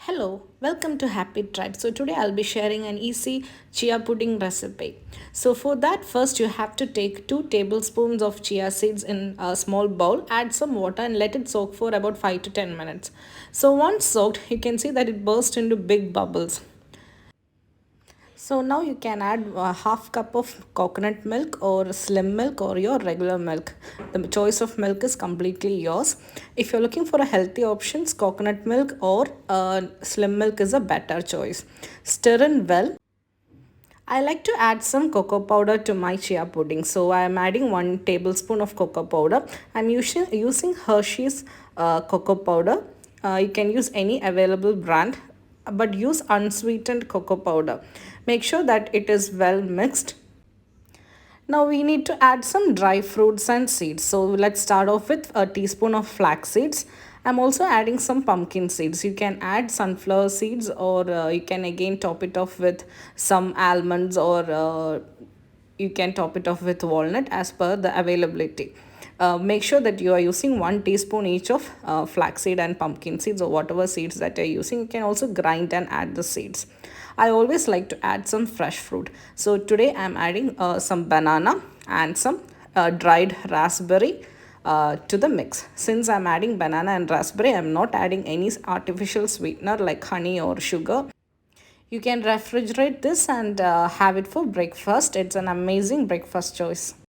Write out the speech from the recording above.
Hello, welcome to Happy Tribe. So today I'll be sharing an easy chia pudding recipe. So for that, first you have to take 2 tablespoons of chia seeds in a small bowl, add some water and let it soak for about 5 to 10 minutes. So once soaked, you can see that it burst into big bubbles. So now you can add a half cup of coconut milk or slim milk or your regular milk. The choice of milk is completely yours. If you're looking for a healthy options, coconut milk or slim milk is a better choice. Stir in well. I like to add some cocoa powder to my chia pudding. So I am adding 1 tablespoon of cocoa powder. I'm using Hershey's cocoa powder. You can use any available brand, but use unsweetened cocoa powder. Make sure that it is well mixed. Now we need to add some dry fruits and seeds. So let's start off with a teaspoon of flax seeds. I'm also adding some pumpkin seeds. You can add sunflower seeds or you can again top it off with some almonds or you can top it off with walnut as per the availability. Make sure that you are using 1 teaspoon each of flaxseed and pumpkin seeds or whatever seeds that you're using. You can also grind and add the seeds. I always like to add some fresh fruit. So today I'm adding some banana and some dried raspberry to the mix. Since I'm adding banana and raspberry, I'm not adding any artificial sweetener like honey or sugar. You can refrigerate this and have it for breakfast. It's an amazing breakfast choice.